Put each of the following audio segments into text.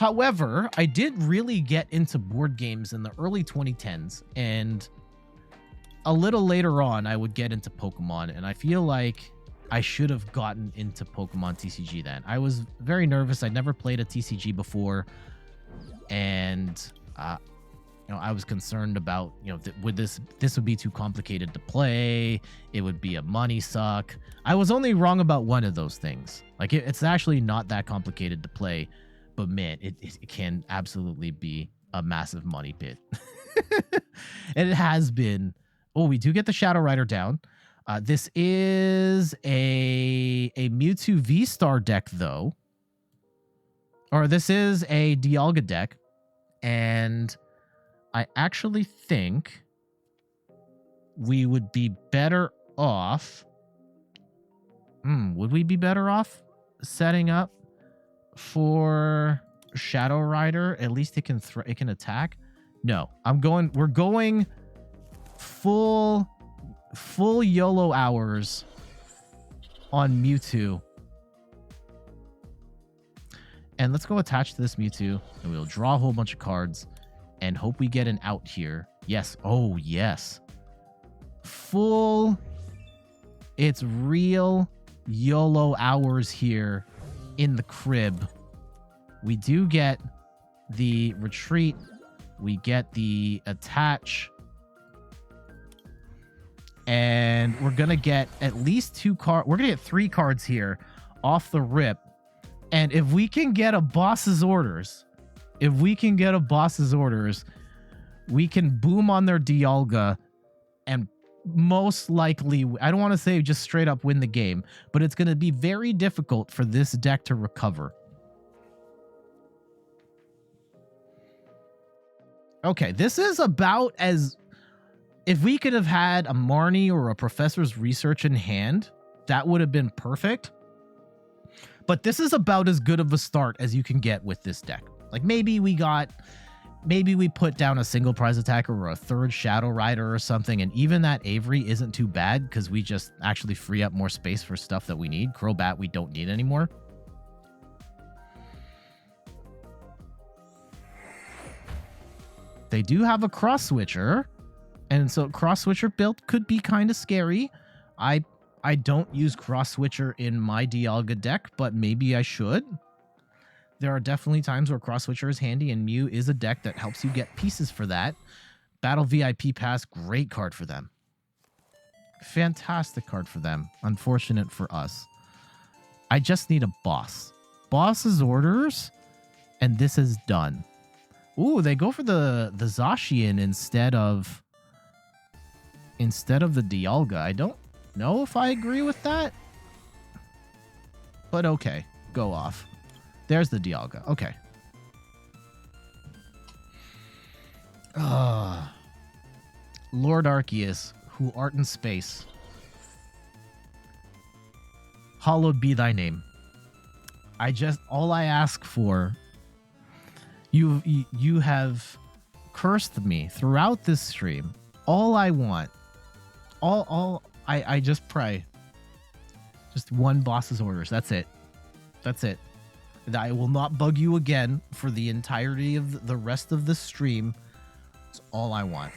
However, I did really get into board games in the early 2010s, and a little later on, I would get into Pokemon, and I feel like I should have gotten into Pokemon TCG then. I was very nervous. I'd never played a TCG before, and I was concerned about, would this would be too complicated to play. It would be a money suck. I was only wrong about one of those things. Like, it's actually not that complicated to play, but man, it can absolutely be a massive money pit. And it has been. Oh, we do get the Shadow Rider down. This is a Mewtwo VSTAR deck, though. Or this is a Dialga deck. And I actually think we would be better off. Would we be better off setting up for Shadow Rider? At least it can attack. No, we're going full YOLO hours on Mewtwo. And let's go attach to this Mewtwo, and we'll draw a whole bunch of cards and hope we get an out here. Yes. Oh, yes. It's real YOLO hours here in the crib. We do get the retreat. We get the attach. And we're going to get at least 2 cards. We're going to get 3 cards here off the rip. And if we can get a boss's orders, we can boom on their Dialga and most likely, I don't want to say just straight up win the game, but it's going to be very difficult for this deck to recover. Okay, this is about as... If we could have had a Marnie or a Professor's Research in hand, that would have been perfect. But this is about as good of a start as you can get with this deck. Like, maybe we put down a single prize attacker or a third Shadow Rider or something, and even that Avery isn't too bad because we just actually free up more space for stuff that we need. Crobat we don't need anymore. They do have a cross switcher, and so cross switcher build could be kind of scary. I don't use cross switcher in my Dialga deck, but maybe I should. There are definitely times where cross switcher is handy, and Mew is a deck that helps you get pieces for that. Battle VIP Pass, great card for them. Fantastic card for them. Unfortunate for us. I just need a boss. Boss's orders, and this is done. Ooh, they go for the Zacian instead of the Dialga. I don't know if I agree with that, but okay, go off. There's the Dialga. Okay. Lord Arceus, who art in space, hallowed be thy name. All I ask for, you have cursed me throughout this stream. All I want, I just pray, just one boss's orders. That's it. That's it. I will not bug you again for the entirety of the rest of the stream. It's all I want.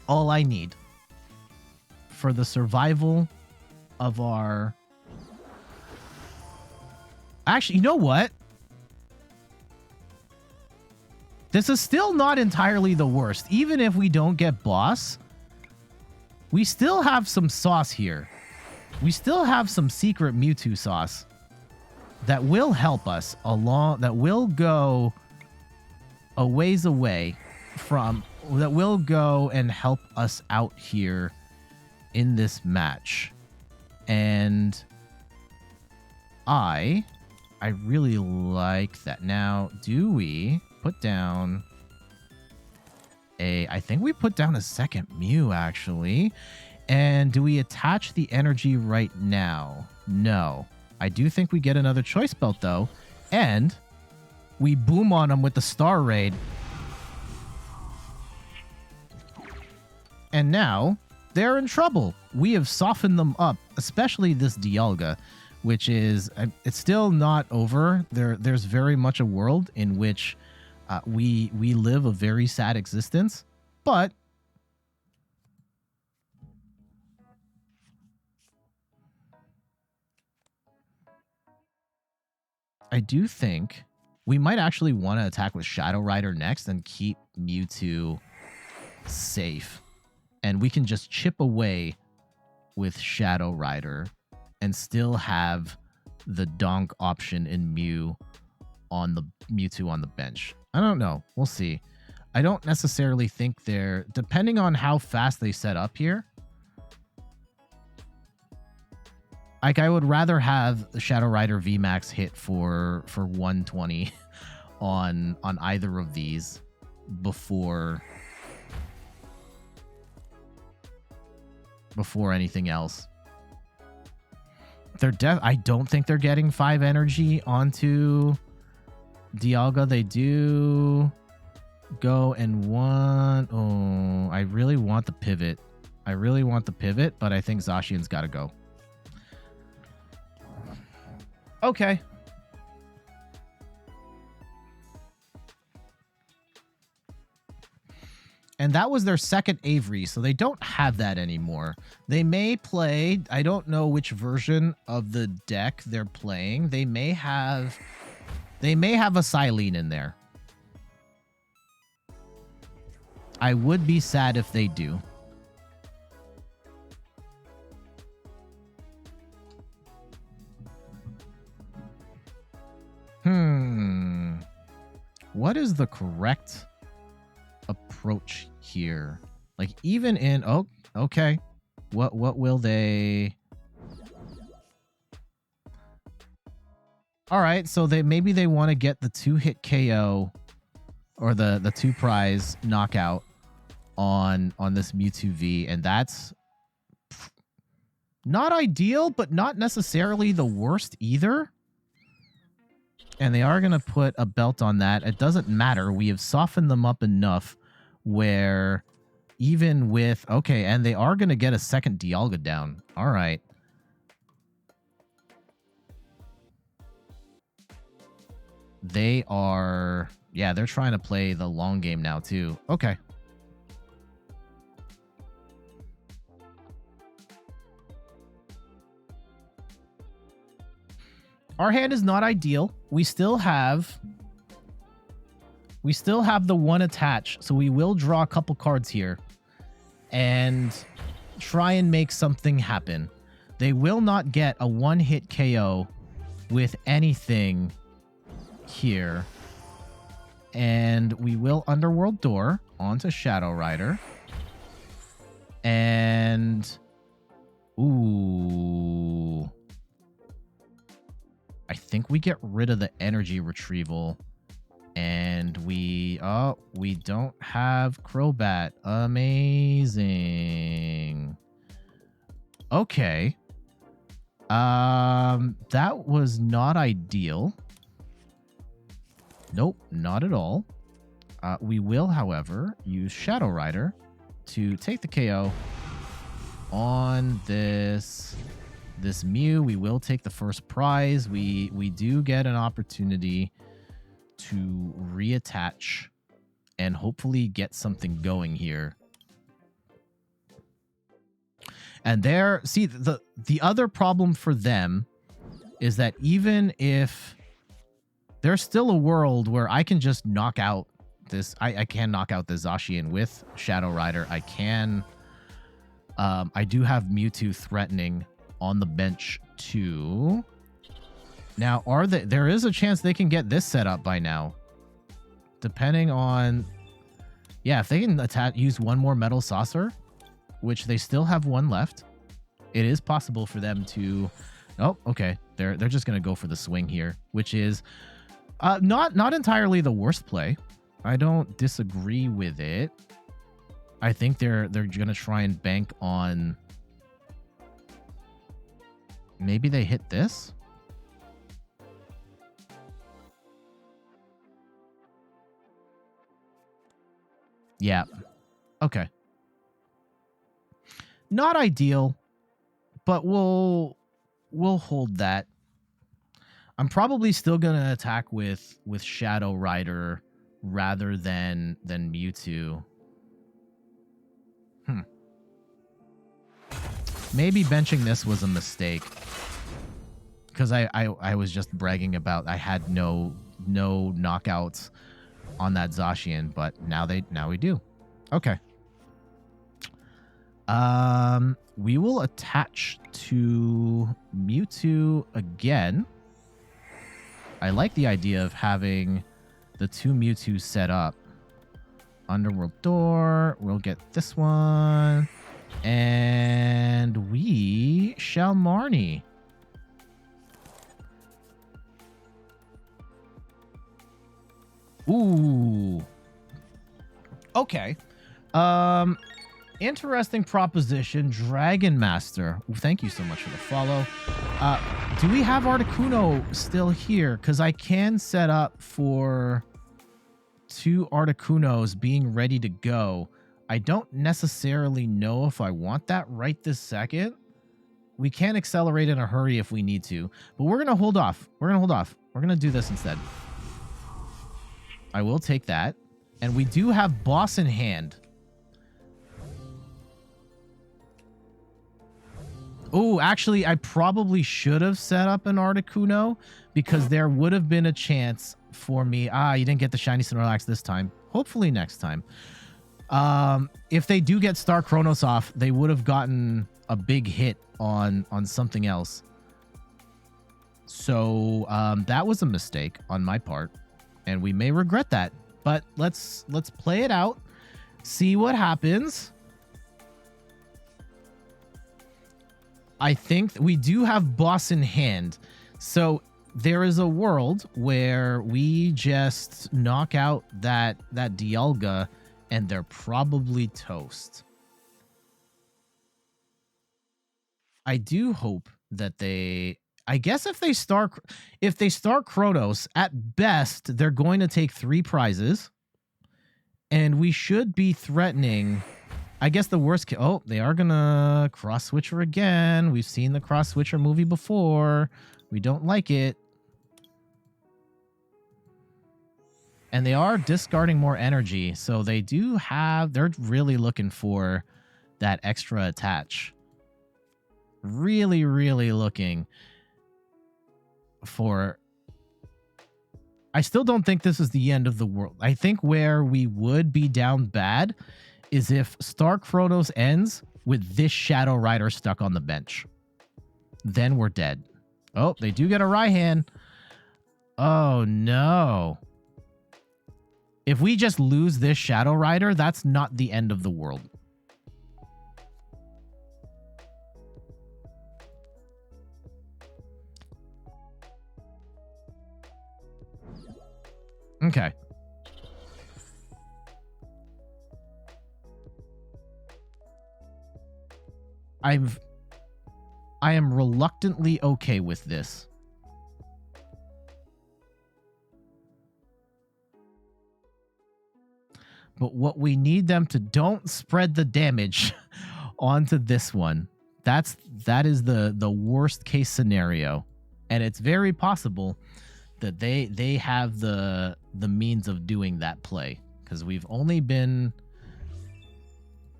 All I need for the survival of our... Actually, you know what? This is still not entirely the worst. Even if we don't get boss, we still have some sauce here. We still have some secret Mewtwo sauce that will help us along, that will go a ways away from, that will go and help us out here in this match. And I really like that. Now, do we put down I think we put down a second Mew, actually. And do we attach the energy right now? No. I do think we get another Choice Belt, though. And we boom on them with the Star Raid. And now they're in trouble. We have softened them up, especially this Dialga. which is it's still not over. There's very much a world in which we live a very sad existence, but I do think we might actually want to attack with Shadow Rider next and keep Mewtwo safe. And we can just chip away with Shadow Rider and still have the donk option in Mewtwo on the bench. I don't know. We'll see. I don't necessarily think they're... Depending on how fast they set up here, like, I would rather have the Shadow Rider VMAX hit for 120 on either of these before anything else. I don't think they're getting 5 energy onto Dialga. They do go and one. Oh, I really want the pivot. But I think Zacian's got to go. Okay. And that was their second Avery, so they don't have that anymore. They may play, I don't know which version of the deck they're playing. They may have a Silene in there. I would be sad if they do. What is the correct approach here? Like, even in... Oh, okay. What will they... All right, so maybe they want to get the 2-hit KO or the 2-prize knockout on this Mewtwo V, and that's not ideal, but not necessarily the worst either. And they are going to put a belt on that. It doesn't matter. We have softened them up enough where even with... Okay, and they are going to get a second Dialga down. All right. They are... Yeah, they're trying to play the long game now, too. Okay. Our hand is not ideal. We still have the 1 attach, so we will draw a couple cards here and try and make something happen. They will not get a 1-hit KO with anything here. And we will Underworld Door onto Shadow Rider. And... Ooh... I think we get rid of the energy retrieval. And we don't have Crobat. Amazing. Okay. That was not ideal. Nope, not at all. We will, however, use Shadow Rider to take the KO on this Mew. We will take the first prize. We do get an opportunity to reattach and hopefully get something going here. And there, see, the other problem for them is that even if there's still a world where I can just knock out this, I can knock out the Zacian with Shadow Rider. I can, I do have Mewtwo threatening on the bench too. Now, there is a chance they can get this set up by now. Depending on... Yeah, if they can use one more Metal Saucer, which they still have one left, it is possible for them to... Oh, okay. They're just going to go for the swing here, which is not entirely the worst play. I don't disagree with it. I think they're going to try and bank on... Maybe they hit this? Yeah. Okay. Not ideal, but we'll hold that. I'm probably still gonna attack with Shadow Rider rather than Mewtwo. Maybe benching this was a mistake, because I was just bragging about I had no knockouts on that Zacian, but now we do. Okay. We will attach to Mewtwo again. I like the idea of having the 2 Mewtwo set up. Underworld Door. We'll get this one. And we shall Marnie. Ooh. Okay. Interesting proposition, Dragon Master. Ooh, thank you so much for the follow. Do we have Articuno still here? Because I can set up for 2 Articunos being ready to go. I don't necessarily know if I want that right this second. We can accelerate in a hurry if we need to, but we're going to hold off. We're going to do this instead. I will take that. And we do have boss in hand. Oh, actually, I probably should have set up an Articuno because there would have been a chance for me. You didn't get the Shiny Snorlax this time. Hopefully next time. If they do get Star Chronos off, they would have gotten a big hit on something else. So that was a mistake on my part, and we may regret that. But let's play it out, see what happens. I think we do have boss in hand. So there is a world where we just knock out that Dialga and they're probably toast. I do hope that they... I guess if they start Chronos, at best, they're going to take 3 prizes. And we should be threatening... I guess the worst case... Oh, they are going to cross-switcher again. We've seen the cross-switcher movie before. We don't like it. And they are discarding more energy. So they do have... They're really looking for that extra attach. Really, really looking for... I still don't think this is the end of the world. I think where we would be down bad is if Star Chronos ends with this Shadow Rider stuck on the bench. Then we're dead. Oh, they do get a Raihan. Oh, no. If we just lose this Shadow Rider, that's not the end of the world. Okay. I am reluctantly okay with this. But what we need them to don't spread the damage onto this one. That is the worst case scenario. And it's very possible that they have the means of doing that play, because we've only been...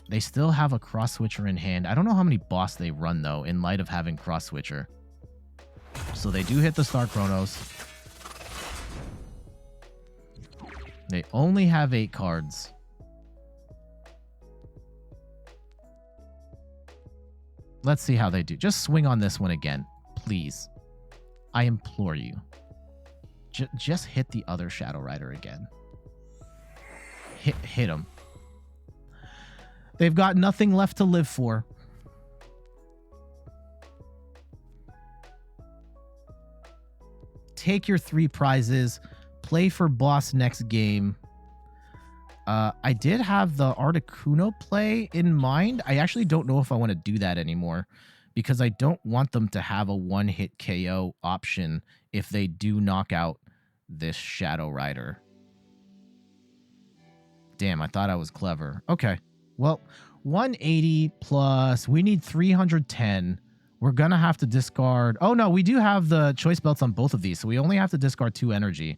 They still have a cross-switcher in hand. I don't know how many boss they run, though, in light of having cross-switcher. So they do hit the Star Chronos. They only have 8 cards. Let's see how they do. Just swing on this one again, please. I implore you. Just hit the other Shadow Rider again. Hit him. They've got nothing left to live for. Take your 3 prizes. Play for boss next game. I did have the Articuno play in mind. I actually don't know if I want to do that anymore, because I don't want them to have a one-hit KO option if they do knock out this Shadow Rider. Damn, I thought I was clever. Okay. Well, 180 plus, we need 310. we're going to have to discard... Oh, no, we do have the choice belts on both of these, so we only have to discard 2 energy.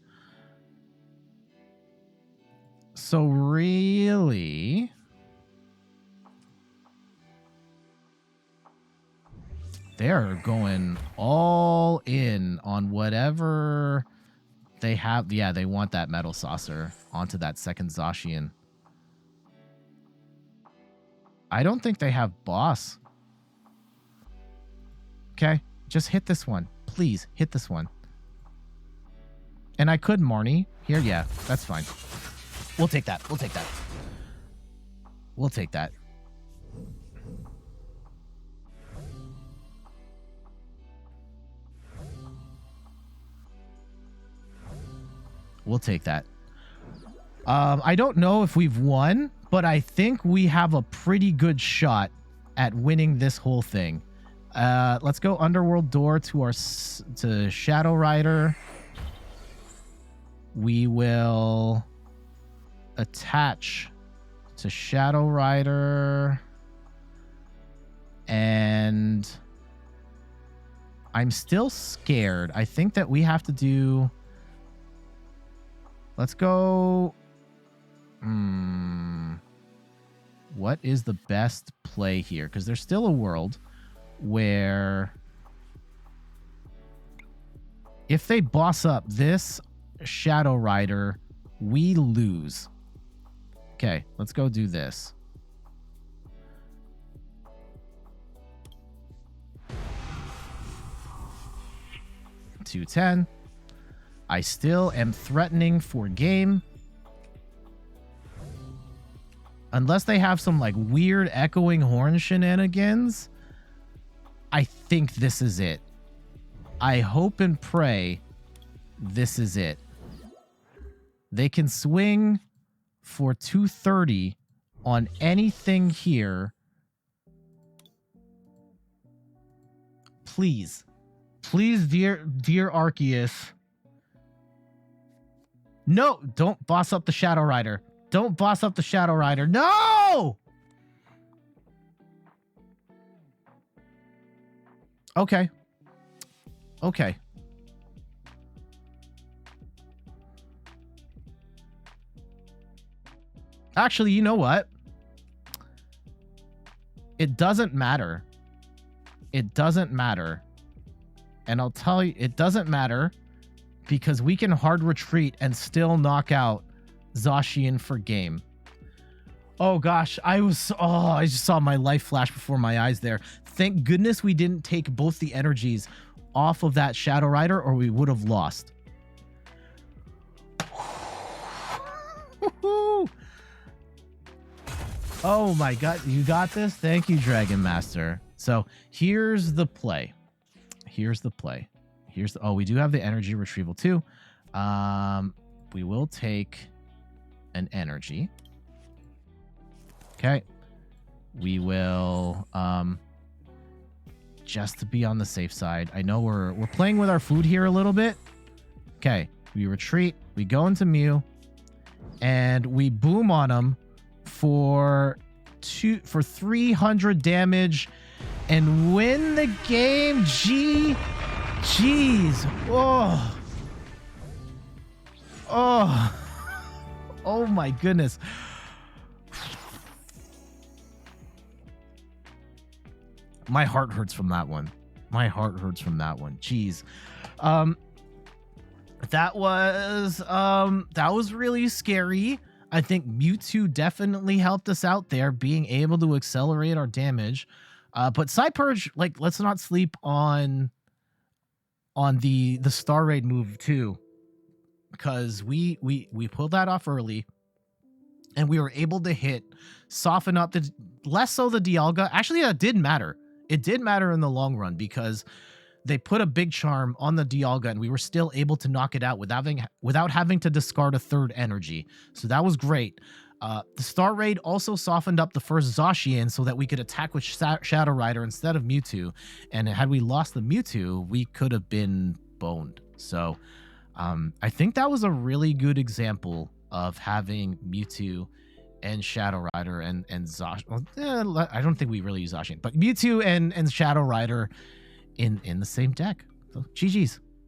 So really... they're going all in on whatever they have. Yeah, they want that Metal Saucer onto that second Zacian. I don't think they have Boss. Okay, just hit this one. Please, hit this one. And I could Marnie. Here, yeah, that's fine. We'll take that. We'll take that. We'll take that. We'll take that. I don't know if we've won, but I think we have a pretty good shot at winning this whole thing. Let's go Underworld Door to Shadow Rider. We will attach to Shadow Rider. And I'm still scared. I think that we have to do... Let's go... What is the best play here? Because there's still a world where if they boss up this Shadow Rider, we lose. Okay, let's go do this. $210. I still am threatening for game. Unless they have some like weird echoing horn shenanigans, I think this is it. I hope and pray this is it. They can swing for 230 on anything here. Please. Please, dear Arceus. No, don't boss up the Shadow Rider. Don't boss up the Shadow Rider. No! Okay. Okay. Actually, you know what? It doesn't matter. It doesn't matter. And I'll tell you, it doesn't matter because we can hard retreat and still knock out Zacian for game. Oh gosh, I just saw my life flash before my eyes there. Thank goodness we didn't take both the energies off of that Shadow Rider or we would have lost. Oh my god, you got this? Thank you, Dragon Master. So here's the play. Here's the play. Oh, we do have the energy retrieval too. We will take an energy. Okay. We will just to be on the safe side. I know we're playing with our food here a little bit. Okay. We retreat. We go into Mew and we boom on him for 300 damage and win the game. Jeez. Oh my goodness. My heart hurts from that one. My heart hurts from that one. Jeez. That was really scary. I think Mewtwo definitely helped us out there, being able to accelerate our damage. But Side Purge, like, let's not sleep on the Star Raid move too, because we pulled that off early, and we were able to soften up less so the Dialga. Actually, that did matter. It did matter in the long run because they put a big charm on the Dialga and we were still able to knock it out without having to discard a third energy. So that was great. The Star Raid also softened up the first Zacian so that we could attack with Shadow Rider instead of Mewtwo. And had we lost the Mewtwo, we could have been boned. So I think that was a really good example of having Mewtwo and Shadow Rider and Zacian. Well, I don't think we really use Zacian, but Mewtwo and Shadow Rider in the same deck. So GG's.